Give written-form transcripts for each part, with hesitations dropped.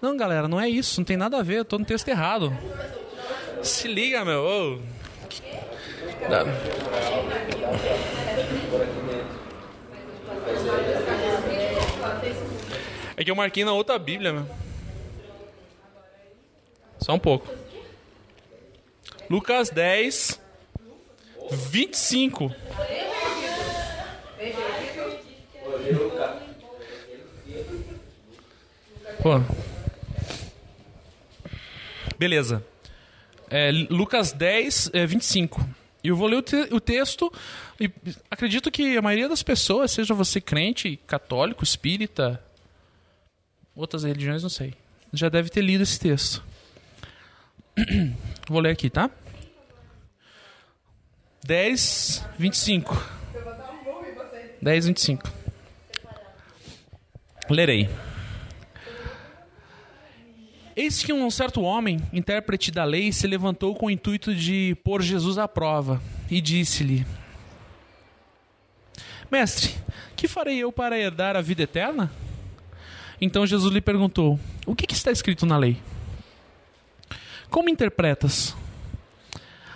Não, galera, não é isso. Não tem nada a ver. Eu tô no texto errado. Se liga, meu. Ô. É que eu marquei na outra Bíblia, meu. Só um pouco. Lucas 10, 25. Pô. Beleza. Lucas 10, 25. E eu vou ler o texto. E acredito que a maioria das pessoas, seja você crente, católico, espírita, outras religiões, não sei, já deve ter lido esse texto. Vou ler aqui, tá? 10, 25. 10, 25. Lerei. Eis que um certo homem, intérprete da lei, se levantou com o intuito de pôr Jesus à prova e disse-lhe: Mestre, que farei eu para herdar a vida eterna? Então Jesus lhe perguntou: O que está escrito na lei? Como interpretas?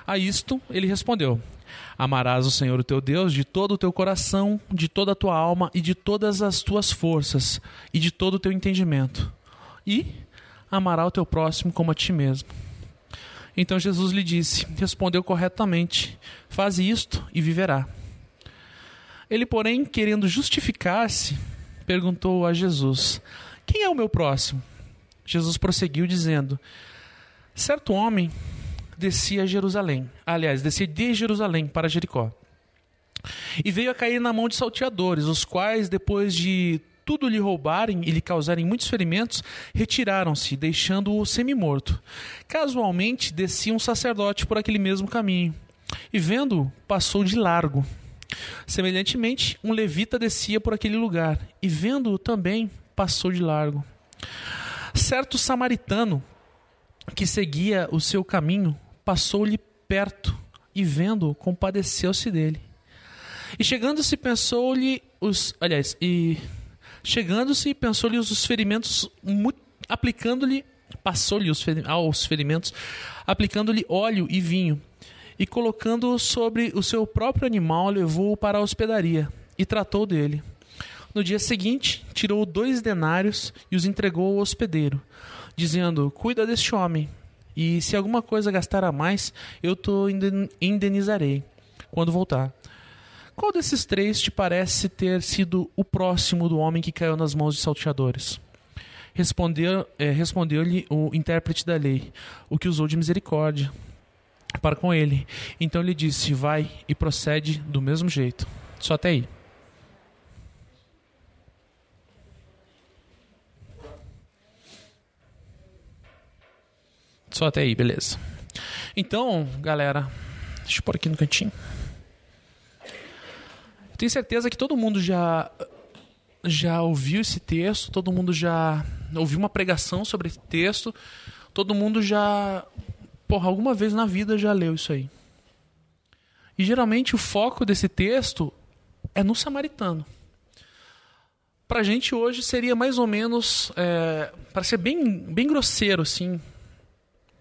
A isto ele respondeu: Amarás o Senhor o teu Deus de todo o teu coração, de toda a tua alma e de todas as tuas forças e de todo o teu entendimento. E amará o teu próximo como a ti mesmo. Então Jesus lhe disse: Respondeu corretamente, faze isto e viverá. Ele, porém, querendo justificar-se, perguntou a Jesus: Quem é o meu próximo? Jesus prosseguiu dizendo: Certo homem descia de Jerusalém para Jericó, e veio a cair na mão de salteadores, os quais, depois de tudo lhe roubarem e lhe causarem muitos ferimentos, retiraram-se, deixando-o semi-morto. Casualmente descia um sacerdote por aquele mesmo caminho, e vendo-o, passou de largo. Semelhantemente, um levita descia por aquele lugar, e vendo-o também, passou de largo. Certo samaritano, que seguia o seu caminho, passou-lhe perto, e vendo-o, compadeceu-se dele. E chegando-se, pensou-lhe os ferimentos, aos ferimentos, aplicando-lhe óleo e vinho, e colocando-o sobre o seu próprio animal, levou-o para a hospedaria, e tratou dele. No dia seguinte, tirou 2 denários e os entregou ao hospedeiro, dizendo: Cuida deste homem, e se alguma coisa gastar a mais, eu te indenizarei quando voltar. Qual desses 3 te parece ter sido o próximo do homem que caiu nas mãos de salteadores? Respondeu-lhe o intérprete da lei: O que usou de misericórdia para com ele. Então ele disse: Vai e procede do mesmo jeito. Só até aí. Só até aí, beleza. Então, galera, deixa eu pôr aqui no cantinho. Eu tenho certeza que todo mundo já ouviu esse texto, todo mundo já ouviu uma pregação sobre esse texto, todo mundo já, alguma vez na vida já leu isso aí. E geralmente o foco desse texto é no samaritano. Pra gente hoje seria mais ou menos, para ser bem grosseiro, assim,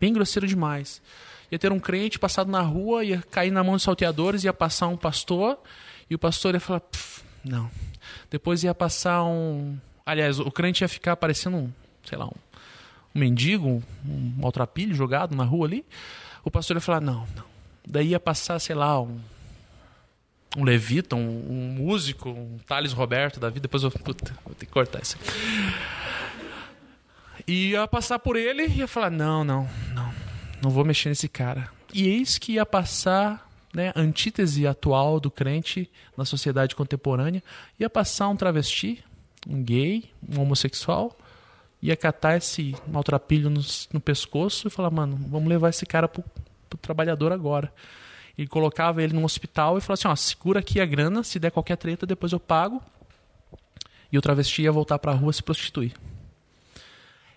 bem grosseiro demais. Ia ter um crente passado na rua, ia cair na mão de salteadores, ia passar um pastor, e o pastor ia falar: não. Depois ia passar Aliás, o crente ia ficar parecendo um mendigo, um maltrapilho jogado na rua ali. O pastor ia falar: não. Daí ia passar, um levita, um músico, um Thales Roberto da vida. Depois vou ter que cortar isso aqui. E ia passar por ele e ia falar: não vou mexer nesse cara. E eis que ia passar, a antítese atual do crente na sociedade contemporânea, ia passar um travesti, um gay, um homossexual, ia catar esse maltrapilho no pescoço e falar: mano, vamos levar esse cara pro trabalhador agora. E colocava ele num hospital e falava assim: segura aqui a grana, se der qualquer treta depois eu pago. E o travesti ia voltar pra rua se prostituir.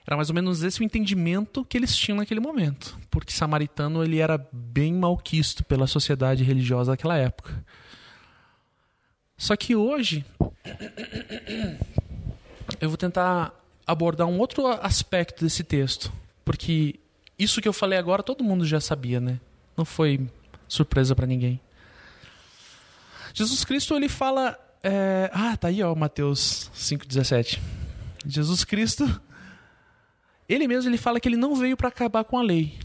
Era mais ou menos esse o entendimento que eles tinham naquele momento. Porque samaritano ele era bem malquisto pela sociedade religiosa daquela época. Só que hoje, eu vou tentar abordar um outro aspecto desse texto, porque isso que eu falei agora todo mundo já sabia, né? Não foi surpresa para ninguém. Jesus Cristo, ele fala... tá aí, ó, Mateus 5,17. Jesus Cristo, ele mesmo, ele fala que ele não veio para acabar com a lei.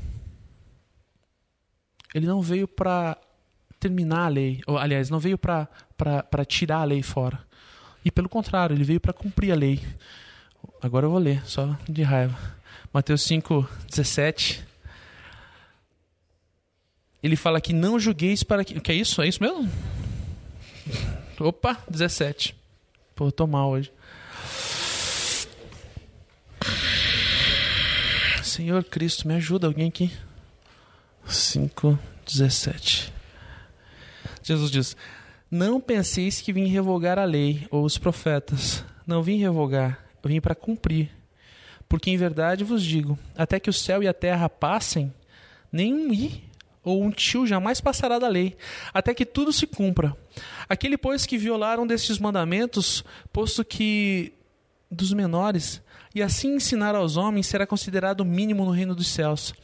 Ele não veio para terminar a lei. Ou, aliás, não veio para tirar a lei fora. E pelo contrário, ele veio para cumprir a lei. Agora eu vou ler, só de raiva. Mateus 5,17. Ele fala que não julgueis para que... Que é isso? É isso mesmo? Opa, 17. Pô, eu tô mal hoje. Senhor Cristo, me ajuda, alguém aqui. 5,17. Jesus diz: não penseis que vim revogar a lei ou os profetas. Não vim revogar, eu vim para cumprir. Porque em verdade vos digo, até que o céu e a terra passem, nem um i ou um tio jamais passará da lei, até que tudo se cumpra. Aquele, pois, que violaram destes mandamentos, posto que dos menores, e assim ensinar aos homens, será considerado mínimo no reino dos céus.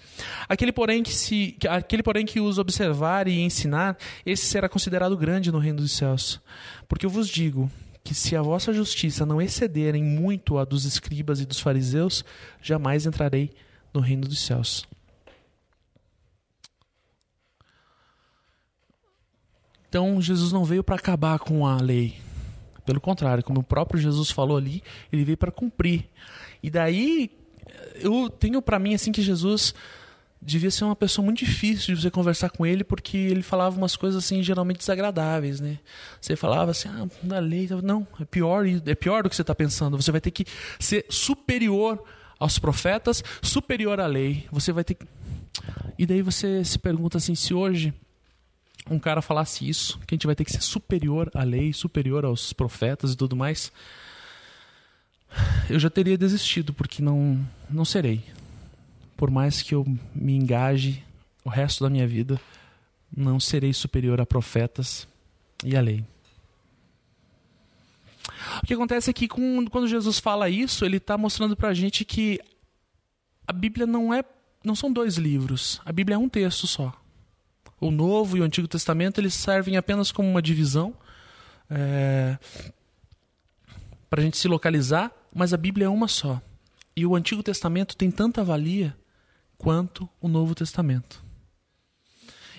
Aquele, porém, que os observar e ensinar, esse será considerado grande no reino dos céus. Porque eu vos digo que se a vossa justiça não excederem muito a dos escribas e dos fariseus, jamais entrarei no reino dos céus. Então, Jesus não veio para acabar com a lei. Pelo contrário, como o próprio Jesus falou ali, ele veio para cumprir. E daí, eu tenho para mim assim que Jesus devia ser uma pessoa muito difícil de você conversar com ele, porque ele falava umas coisas assim geralmente desagradáveis, né? Você falava assim, da lei, não, é pior do que você está pensando. Você vai ter que ser superior aos profetas, superior à lei. Você vai ter que... E daí você se pergunta assim, se hoje um cara falasse isso, que a gente vai ter que ser superior à lei, superior aos profetas e tudo mais, eu já teria desistido, porque não serei. Por mais que eu me engaje o resto da minha vida, não serei superior a profetas e à lei. O que acontece é que quando Jesus fala isso, ele está mostrando para a gente que a Bíblia não são dois livros, a Bíblia é um texto só. O Novo e o Antigo Testamento, eles servem apenas como uma divisão para a gente se localizar, mas a Bíblia é uma só. E o Antigo Testamento tem tanta valia quanto o Novo Testamento.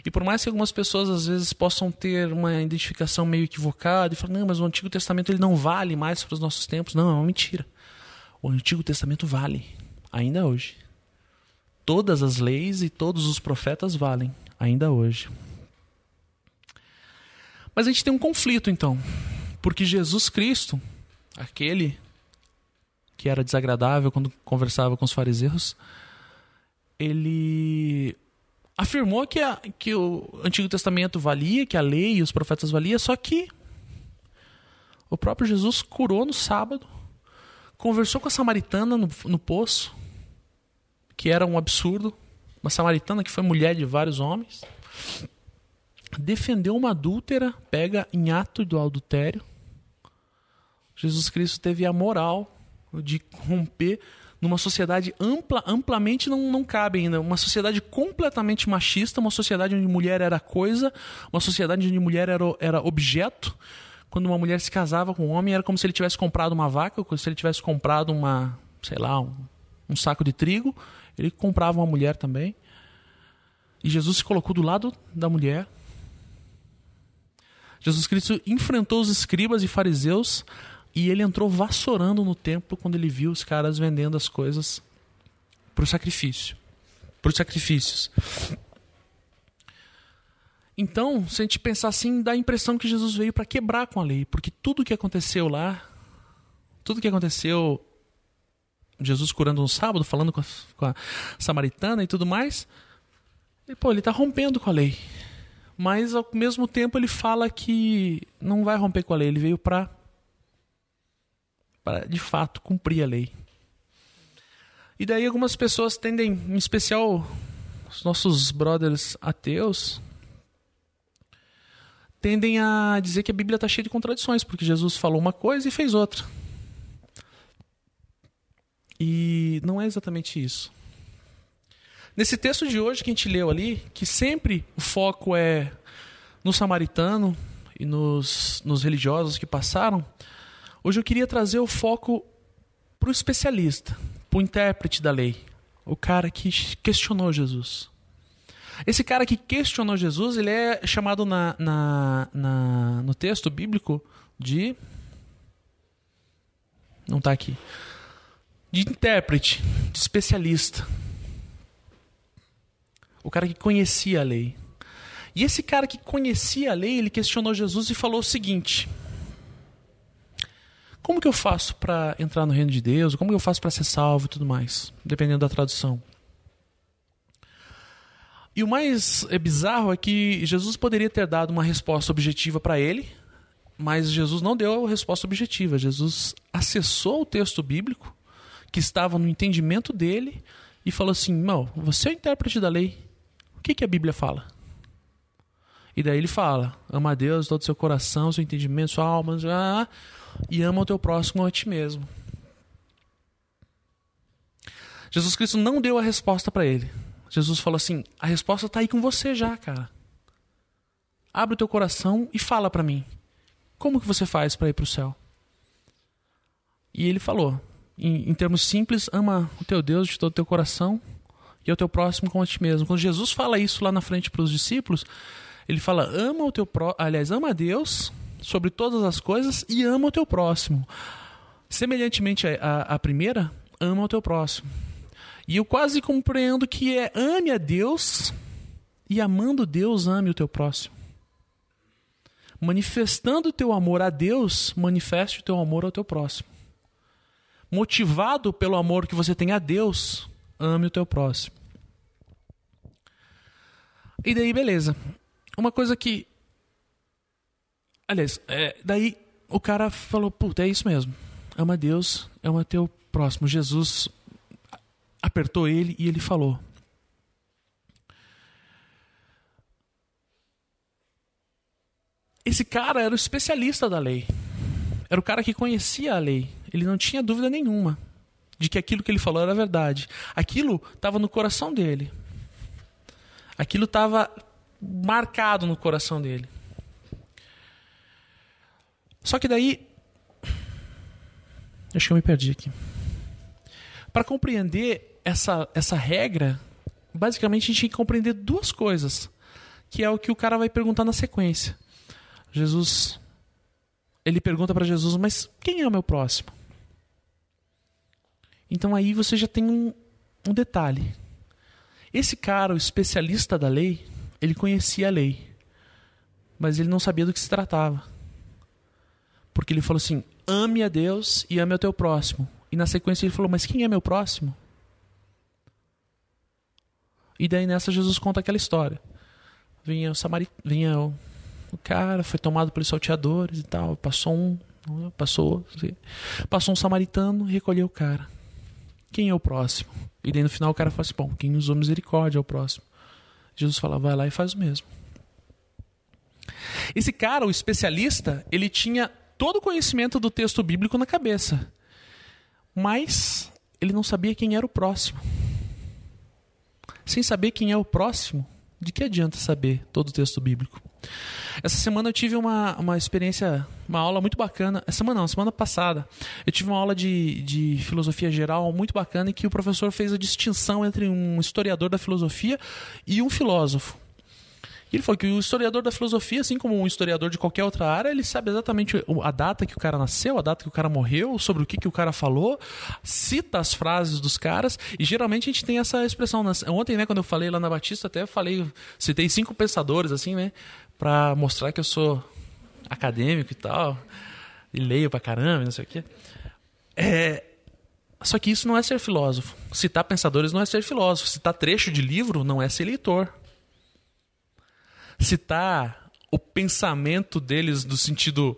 E por mais que algumas pessoas às vezes possam ter uma identificação meio equivocada e falar, não, mas o Antigo Testamento ele não vale mais para os nossos tempos. Não, é uma mentira. O Antigo Testamento vale, ainda hoje. Todas as leis e todos os profetas valem, ainda hoje. Mas a gente tem um conflito então, porque Jesus Cristo, aquele que era desagradável quando conversava com os fariseus, ele afirmou que o Antigo Testamento valia, que a lei e os profetas valiam, só que o próprio Jesus curou no sábado, conversou com a samaritana no poço, que era um absurdo, uma samaritana que foi mulher de vários homens, defendeu uma adúltera, pega em ato do adultério. Jesus Cristo teve a moral de romper numa sociedade amplamente não cabe ainda, uma sociedade completamente machista, uma sociedade onde mulher era coisa, uma sociedade onde mulher era objeto. Quando uma mulher se casava com um homem, era como se ele tivesse comprado uma vaca, como se ele tivesse comprado um saco de trigo. Ele comprava uma mulher também. E Jesus se colocou do lado da mulher. Jesus Cristo enfrentou os escribas e fariseus e ele entrou vassourando no templo quando ele viu os caras vendendo as coisas para os sacrifícios. Então, se a gente pensar assim, dá a impressão que Jesus veio para quebrar com a lei, porque tudo que aconteceu lá, tudo que aconteceu, Jesus curando no sábado, falando com a samaritana e tudo mais, ele está rompendo com a lei. Mas, ao mesmo tempo, ele fala que não vai romper com a lei. Ele veio para de fato, cumprir a lei. E daí algumas pessoas tendem, em especial os nossos brothers ateus, tendem a dizer que a Bíblia está cheia de contradições, porque Jesus falou uma coisa e fez outra. E não é exatamente isso. Nesse texto de hoje que a gente leu ali, que sempre o foco é no samaritano e nos religiosos que passaram, hoje eu queria trazer o foco para o especialista, para o intérprete da lei, o cara que questionou Jesus. Esse cara que questionou Jesus, ele é chamado no texto bíblico de... Não está aqui. De intérprete, de especialista. O cara que conhecia a lei. E esse cara que conhecia a lei, ele questionou Jesus e falou o seguinte: como que eu faço para entrar no reino de Deus? Como que eu faço para ser salvo e tudo mais? Dependendo da tradução. E o mais bizarro é que Jesus poderia ter dado uma resposta objetiva para ele, mas Jesus não deu a resposta objetiva. Jesus acessou o texto bíblico, que estava no entendimento dele, e falou assim: não, você é o intérprete da lei. O que a Bíblia fala? E daí ele fala: ama a Deus todo o seu coração, seu entendimento, sua alma, e ama o teu próximo a ti mesmo. Jesus Cristo não deu a resposta para ele. Jesus falou assim: a resposta está aí com você já, cara. Abre o teu coração e fala para mim. Como que você faz para ir para o céu? E ele falou, em termos simples: ama o teu Deus de todo o teu coração e o teu próximo como a ti mesmo. Quando Jesus fala isso lá na frente para os discípulos, ele fala: ama a Deus sobre todas as coisas e ama o teu próximo. Semelhantemente à primeira, ama o teu próximo. E eu quase compreendo que ame a Deus e, amando Deus, ame o teu próximo. Manifestando o teu amor a Deus, manifeste o teu amor ao teu próximo. Motivado pelo amor que você tem a Deus, ame o teu próximo. E daí, beleza. Uma coisa que... Aliás, daí o cara falou: puta, é isso mesmo. Ama a Deus, ama o teu próximo. Jesus apertou ele e ele falou. Esse cara era o especialista da lei. Era o cara que conhecia a lei. Ele não tinha dúvida nenhuma de que aquilo que ele falou era verdade. Aquilo estava no coração dele. Aquilo estava marcado no coração dele. Só que daí... Acho que eu me perdi aqui. Para compreender essa regra, basicamente a gente tem que compreender duas coisas, que é o que o cara vai perguntar na sequência. Ele pergunta para Jesus: mas quem é o meu próximo? Então aí você já tem um detalhe. Esse cara, o especialista da lei, ele conhecia a lei, mas ele não sabia do que se tratava. Porque ele falou assim: ame a Deus e ame ao teu próximo. E na sequência ele falou: mas quem é meu próximo? E daí nessa Jesus conta aquela história. Vinha o cara, foi tomado pelos salteadores e tal. Passou um samaritano, recolheu o cara. Quem é o próximo? E daí no final o cara fala assim: bom, quem usou misericórdia é o próximo. Jesus fala: vai lá e faz o mesmo. Esse cara, o especialista, ele tinha todo o conhecimento do texto bíblico na cabeça, mas ele não sabia quem era o próximo. Sem saber quem é o próximo, de que adianta saber todo o texto bíblico? Essa semana eu tive uma experiência, uma aula muito bacana. Semana passada, eu tive uma aula de filosofia geral muito bacana, em que o professor fez a distinção entre um historiador da filosofia e um filósofo. E ele falou que o historiador da filosofia, assim como um historiador de qualquer outra área, ele sabe exatamente a data que o cara nasceu, a data que o cara morreu, sobre o que o cara falou, cita as frases dos caras, e geralmente a gente tem essa expressão. Ontem, né, quando eu falei lá na Batista, até citei 5 pensadores, assim, né, pra mostrar que eu sou acadêmico e tal, e leio pra caramba, não sei o quê. Só que isso não é ser filósofo. Citar pensadores não é ser filósofo. Citar trecho de livro não é ser leitor. Citar o pensamento deles no sentido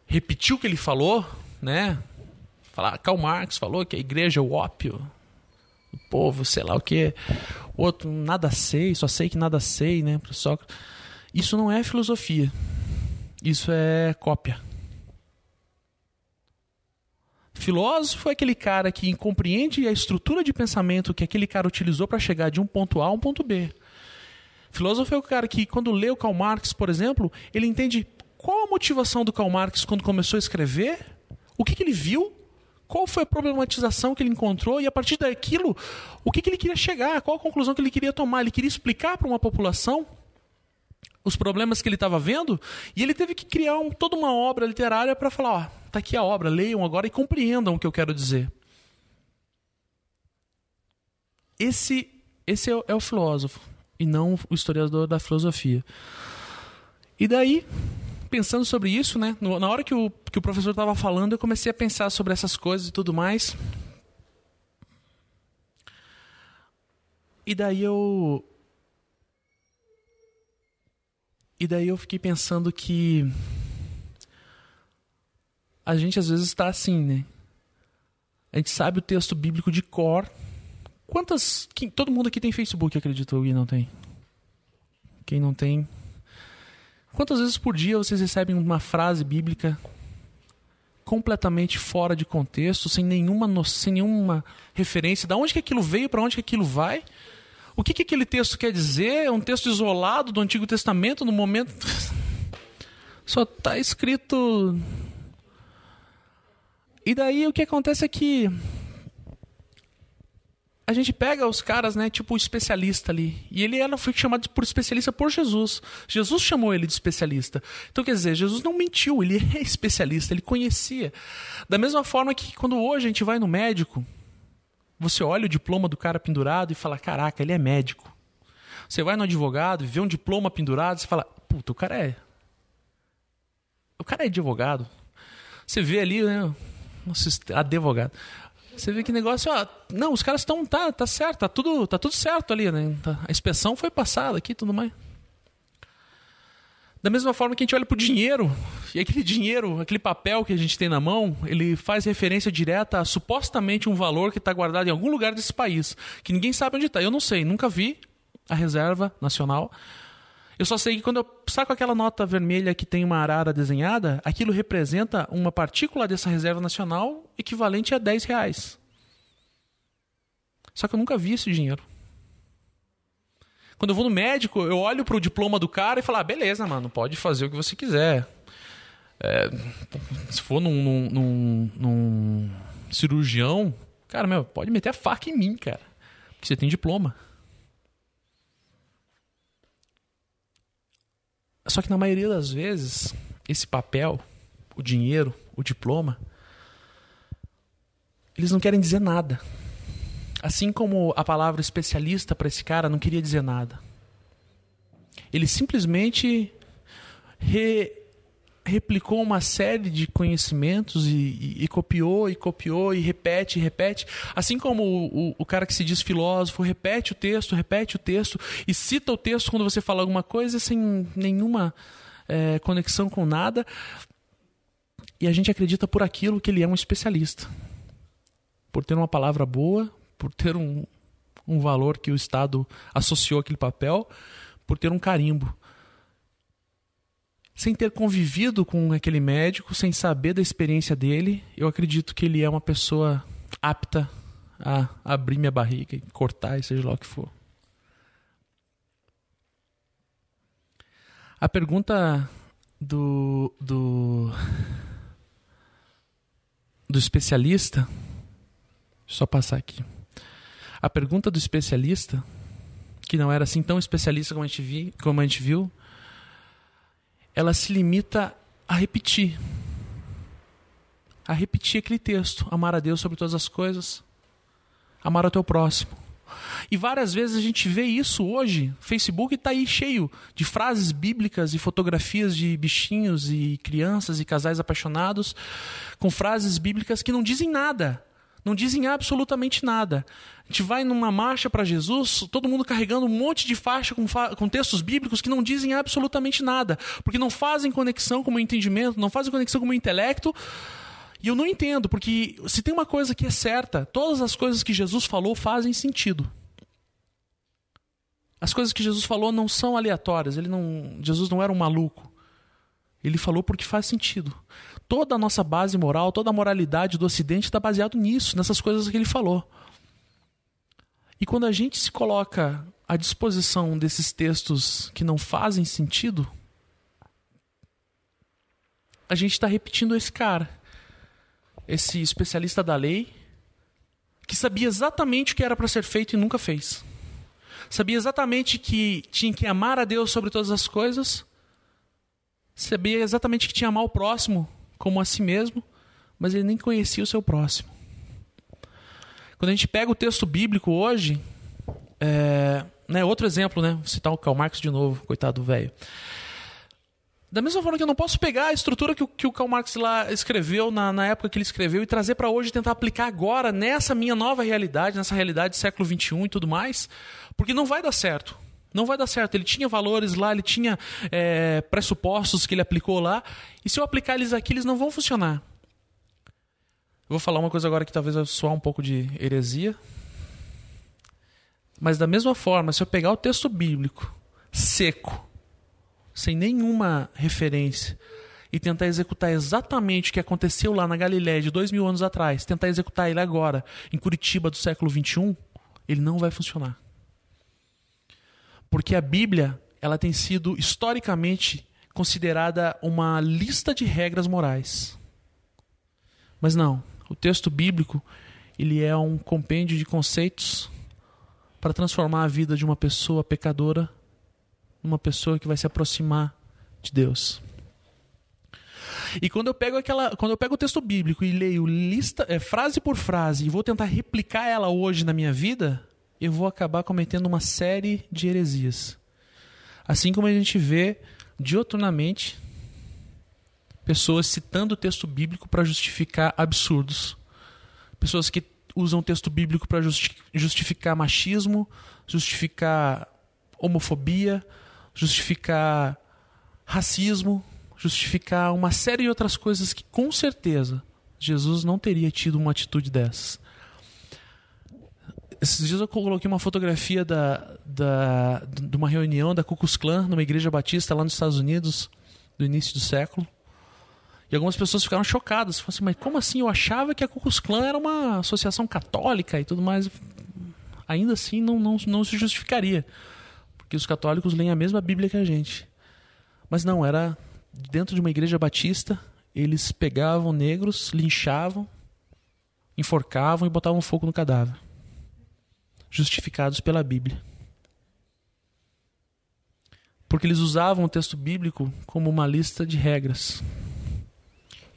repetir o que ele falou, né? Falar, Karl Marx falou que a igreja é o ópio do povo, sei lá o que. O outro, nada sei, só sei que nada sei, né? Sócrates. Isso não é filosofia. Isso é cópia. Filósofo é aquele cara que compreende a estrutura de pensamento que aquele cara utilizou para chegar de um ponto A a um ponto B. Filósofo é o cara que, quando lê o Karl Marx, por exemplo, ele entende qual a motivação do Karl Marx quando começou a escrever, o que ele viu, qual foi a problematização que ele encontrou e, a partir daquilo, o que ele queria chegar, qual a conclusão que ele queria tomar. Ele queria explicar para uma população os problemas que ele estava vendo, e ele teve que criar toda uma obra literária para falar, ó, tá aqui a obra, leiam agora e compreendam o que eu quero dizer. Esse é o filósofo, e não o historiador da filosofia. E daí, pensando sobre isso, né, na hora que o professor estava falando, eu comecei a pensar sobre essas coisas e tudo mais. E daí eu fiquei pensando que a gente às vezes está assim, né? A gente sabe o texto bíblico de cor. Todo mundo aqui tem Facebook, acredito, alguém não tem? Quem não tem? Quantas vezes por dia vocês recebem uma frase bíblica completamente fora de contexto, sem nenhuma referência? De onde que aquilo veio, para onde que aquilo vai? O que aquele texto quer dizer? É um texto isolado do Antigo Testamento, no momento... Só está escrito... E daí o que acontece é que a gente pega os caras, né, tipo o especialista ali, e ele foi chamado por especialista por Jesus. Jesus chamou ele de especialista. Então, quer dizer, Jesus não mentiu, ele é especialista, ele conhecia. Da mesma forma que quando hoje a gente vai no médico, você olha o diploma do cara pendurado e fala, caraca, ele é médico. Você vai no advogado e vê um diploma pendurado e fala, puta, o cara é advogado. Você vê ali, né, advogado. Você vê que negócio, não, os caras estão, tá certo, tá tudo certo ali, né? A inspeção foi passada aqui, tudo mais. Da mesma forma que a gente olha pro dinheiro, e aquele dinheiro, aquele papel que a gente tem na mão, ele faz referência direta a supostamente um valor que está guardado em algum lugar desse país, que ninguém sabe onde está. Eu não sei, nunca vi a Reserva Nacional. Eu só sei que quando eu saco aquela nota vermelha que tem uma arara desenhada, aquilo representa uma partícula dessa Reserva Nacional equivalente a R$10. Só que eu nunca vi esse dinheiro. Quando eu vou no médico, eu olho pro diploma do cara e falo, beleza, mano, pode fazer o que você quiser. Se for num cirurgião, cara, pode meter a faca em mim, cara. Porque você tem diploma. Só que na maioria das vezes, esse papel, o dinheiro, o diploma, eles não querem dizer nada. Assim como a palavra especialista para esse cara não queria dizer nada. Ele simplesmente replicou uma série de conhecimentos e copiou e repete. Assim como o cara que se diz filósofo repete o texto e cita o texto quando você fala alguma coisa sem nenhuma conexão com nada. E a gente acredita por aquilo que ele é um especialista. Por ter uma palavra boa, por ter um valor que o Estado associou àquele papel, por ter um carimbo. Sem ter convivido com aquele médico, sem saber da experiência dele, eu acredito que ele é uma pessoa apta a abrir minha barriga e cortar, e seja lá o que for. A pergunta do especialista, deixa eu só passar aqui. A pergunta do especialista, que não era assim tão especialista como a gente viu, ela se limita a repetir aquele texto. Amar a Deus sobre todas as coisas, amar o teu próximo. E várias vezes a gente vê isso hoje. O Facebook está aí cheio de frases bíblicas e fotografias de bichinhos e crianças e casais apaixonados com frases bíblicas que não dizem nada. Não dizem absolutamente nada. A gente vai numa marcha para Jesus, todo mundo carregando um monte de faixa com textos bíblicos que não dizem absolutamente nada, porque não fazem conexão com o meu entendimento, não fazem conexão com o meu intelecto. E eu não entendo, porque se tem uma coisa que é certa, todas as coisas que Jesus falou fazem sentido. As coisas que Jesus falou não são aleatórias. Jesus não era um maluco. Ele falou porque faz sentido. Toda a nossa base moral, toda a moralidade do Ocidente está baseado nisso, nessas coisas que ele falou. E quando a gente se coloca à disposição desses textos que não fazem sentido, a gente está repetindo esse cara, esse especialista da lei, que sabia exatamente o que era para ser feito e nunca fez. Sabia exatamente que tinha que amar a Deus sobre todas as coisas, sabia exatamente que tinha que amar o próximo como a si mesmo, mas ele nem conhecia o seu próximo. Quando a gente pega o texto bíblico hoje, outro exemplo, vou citar o Karl Marx de novo, coitado do velho. Da mesma forma que eu não posso pegar a estrutura que o Karl Marx lá escreveu, na época que ele escreveu, e trazer para hoje e tentar aplicar agora, nessa minha nova realidade, nessa realidade do século XXI e tudo mais, porque não vai dar certo. Não vai dar certo. Ele tinha valores lá, ele tinha pressupostos que ele aplicou lá, e se eu aplicar eles aqui, eles não vão funcionar. Eu vou falar uma coisa agora que talvez vai soar um pouco de heresia, mas da mesma forma, se eu pegar o texto bíblico seco, sem nenhuma referência, e tentar executar exatamente o que aconteceu lá na Galiléia de 2000 anos atrás, tentar executar ele agora, em Curitiba do século XXI, ele não vai funcionar. Porque a Bíblia, ela tem sido historicamente considerada uma lista de regras morais. Mas não, o texto bíblico, ele é um compêndio de conceitos para transformar a vida de uma pessoa pecadora numa pessoa que vai se aproximar de Deus. E quando eu pego o texto bíblico e leio frase por frase e vou tentar replicar ela hoje na minha vida, eu vou acabar cometendo uma série de heresias. Assim como a gente vê dioturnamente pessoas citando o texto bíblico para justificar absurdos. Pessoas que usam o texto bíblico para justificar machismo, justificar homofobia, justificar racismo, justificar uma série de outras coisas que com certeza Jesus não teria tido uma atitude dessas. Esses dias eu coloquei uma fotografia de uma reunião da Ku Klux Klan numa igreja batista lá nos Estados Unidos, do início do século. E algumas pessoas ficaram chocadas. Falaram assim, mas como assim? Eu achava que a Ku Klux Klan era uma associação católica e tudo mais. Ainda assim não se justificaria. Porque os católicos leem a mesma Bíblia que a gente. Mas não, era dentro de uma igreja batista, eles pegavam negros, linchavam, enforcavam e botavam fogo no cadáver. Justificados pela Bíblia. Porque eles usavam o texto bíblico como uma lista de regras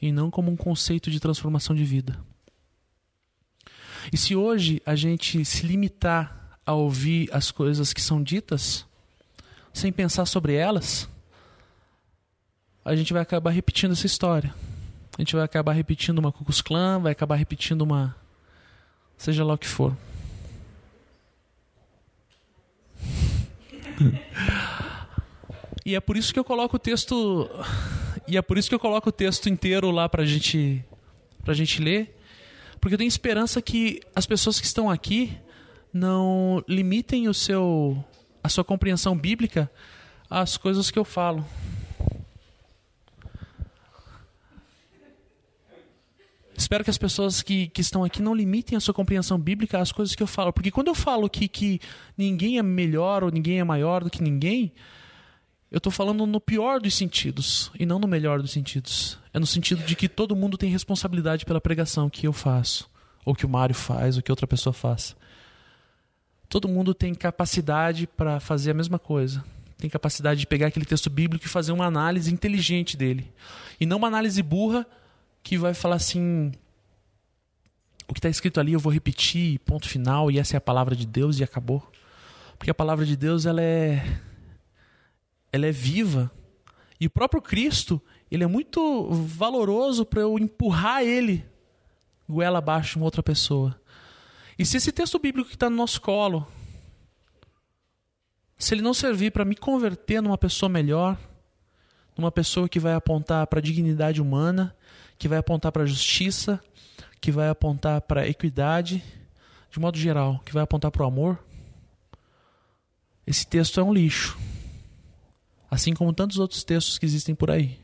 e não como um conceito de transformação de vida. E se hoje a gente se limitar a ouvir as coisas que são ditas, sem pensar sobre elas, a gente vai acabar repetindo essa história. A gente vai acabar repetindo uma Ku Klux Klan, vai acabar repetindo uma... seja lá o que for. E é por isso que eu coloco o texto... E é por isso que eu coloco o texto inteiro lá pra gente ler, porque eu tenho esperança que as pessoas que estão aqui não limitem a sua compreensão bíblica às coisas que eu falo. Espero que as pessoas que estão aqui não limitem a sua compreensão bíblica às coisas que eu falo, porque quando eu falo que ninguém é melhor ou ninguém é maior do que ninguém, eu estou falando no pior dos sentidos e não no melhor dos sentidos. É no sentido de que todo mundo tem responsabilidade pela pregação que eu faço, ou que o Mário faz, ou que outra pessoa faça. Todo mundo tem capacidade para fazer a mesma coisa. Tem capacidade de pegar aquele texto bíblico e fazer uma análise inteligente dele. E não uma análise burra que vai falar assim... O que está escrito ali eu vou repetir, ponto final, e essa é a palavra de Deus e acabou. Porque a palavra de Deus ela é viva. E o próprio Cristo, ele é muito valoroso para eu empurrar ele goela abaixo de uma outra pessoa. E se esse texto bíblico que está no nosso colo, se ele não servir para me converter numa pessoa melhor, numa pessoa que vai apontar para a dignidade humana, que vai apontar para a justiça, que vai apontar para a equidade, de modo geral, que vai apontar para o amor, esse texto é um lixo. Assim como tantos outros textos que existem por aí.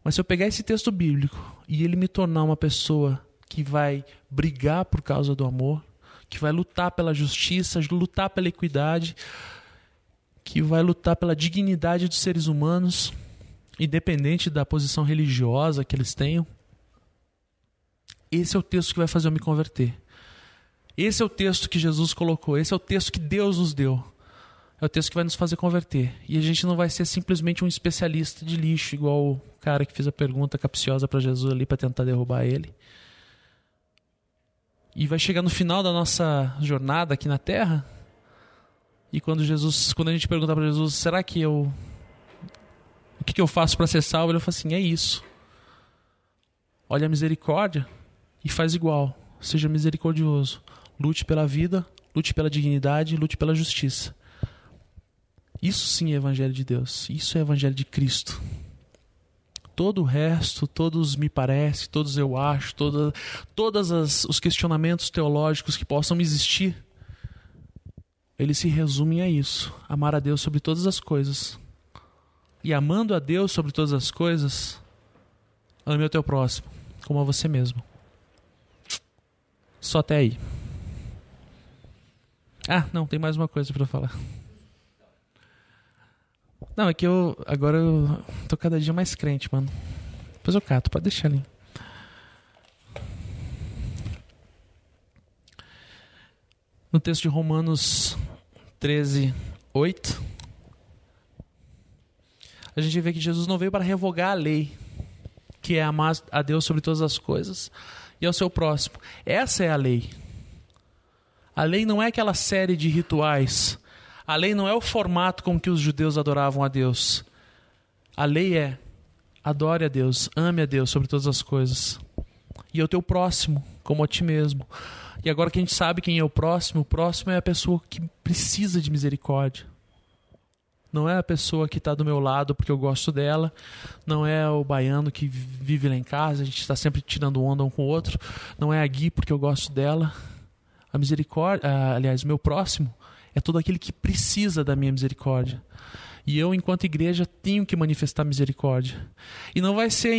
Mas se eu pegar esse texto bíblico e ele me tornar uma pessoa que vai brigar por causa do amor, que vai lutar pela justiça, lutar pela equidade, que vai lutar pela dignidade dos seres humanos, independente da posição religiosa que eles tenham, esse é o texto que vai fazer eu me converter. Esse é o texto que Jesus colocou, esse é o texto que Deus nos deu. É o texto que vai nos fazer converter. E a gente não vai ser simplesmente um especialista de lixo, igual o cara que fez a pergunta capciosa para Jesus ali para tentar derrubar ele. E vai chegar no final da nossa jornada aqui na Terra, e quando a gente perguntar para Jesus, será que o que eu faço para ser salvo? Ele fala assim, é isso. Olha a misericórdia e faz igual. Seja misericordioso. Lute pela vida, lute pela dignidade, lute pela justiça. Isso sim é evangelho de Deus. Isso é evangelho de Cristo. Todo o resto, todos me parece, todos eu acho, todos os questionamentos teológicos que possam existir, eles se resumem a isso. Amar a Deus sobre todas as coisas. E amando a Deus sobre todas as coisas, ame o teu próximo, como a você mesmo. Só até aí. Não, tem mais uma coisa para falar. Não, é que agora eu tô cada dia mais crente, mano. Depois eu cato, pode deixar ali. No texto de Romanos 13:8, a gente vê que Jesus não veio para revogar a lei, que é amar a Deus sobre todas as coisas e ao seu próximo. Essa é a lei. A lei não é aquela série de rituais. A lei não é o formato com que os judeus adoravam a Deus. A lei é: adore a Deus, ame a Deus sobre todas as coisas. E ao teu próximo, como a ti mesmo. E agora que a gente sabe quem é o próximo é a pessoa que precisa de misericórdia. Não é a pessoa que está do meu lado porque eu gosto dela. Não é o baiano que vive lá em casa, a gente está sempre tirando onda um com o outro. Não é a Gui porque eu gosto dela. A misericórdia, meu próximo é todo aquele que precisa da minha misericórdia. E eu, enquanto igreja, tenho que manifestar misericórdia. E não vai ser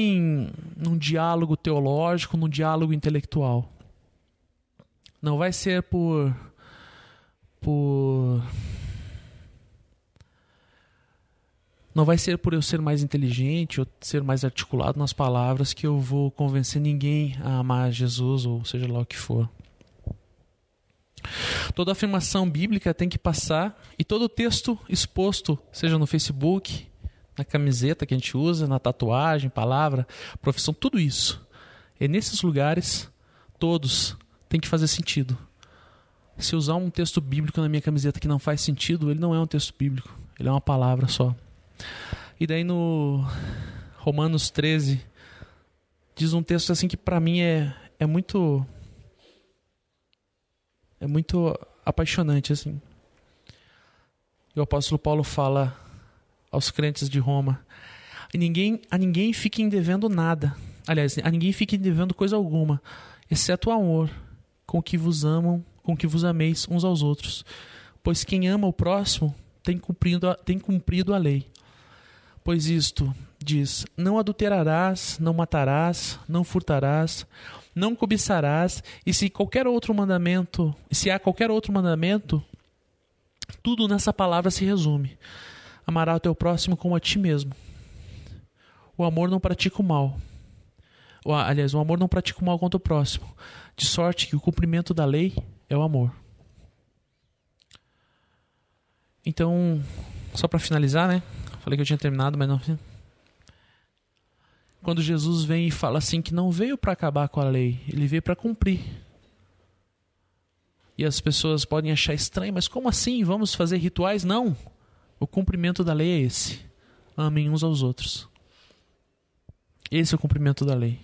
num diálogo teológico, num diálogo intelectual. Não vai ser Não vai ser por eu ser mais inteligente ou ser mais articulado nas palavras que eu vou convencer ninguém a amar Jesus, ou seja lá o que for. Toda afirmação bíblica tem que passar, e todo texto exposto, seja no Facebook, na camiseta que a gente usa, na tatuagem, palavra, profissão, tudo isso. E nesses lugares, todos têm que fazer sentido. Se usar um texto bíblico na minha camiseta que não faz sentido, ele não é um texto bíblico, ele é uma palavra só. E daí no Romanos 13, diz um texto assim que para mim é muito apaixonante, assim. E o apóstolo Paulo fala aos crentes de Roma: a ninguém fiquem devendo nada. Aliás, a ninguém fiquem devendo coisa alguma, exceto o amor, com que vos amam, com que vos ameis uns aos outros. Pois quem ama o próximo tem cumprido a lei. Pois isto diz: não adulterarás, não matarás, não furtarás, não cobiçarás, e se há qualquer outro mandamento, tudo nessa palavra se resume: amará o teu próximo como a ti mesmo. O amor não pratica o mal. O amor não pratica o mal contra o próximo, de sorte que o cumprimento da lei é o amor. Então, só para finalizar, né? Falei que eu tinha terminado, mas não. Quando Jesus vem e fala assim que não veio para acabar com a lei, ele veio para cumprir. E as pessoas podem achar estranho, mas como assim? Vamos fazer rituais? Não. O cumprimento da lei é esse: amem uns aos outros. Esse é o cumprimento da lei.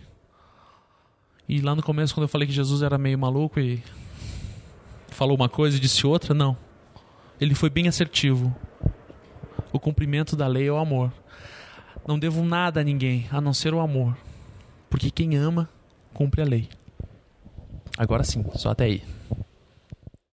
E lá no começo, quando eu falei que Jesus era meio maluco e falou uma coisa e disse outra, não. Ele foi bem assertivo. O cumprimento da lei é o amor. Não devo nada a ninguém, a não ser o amor. Porque quem ama, cumpre a lei. Agora sim, só até aí.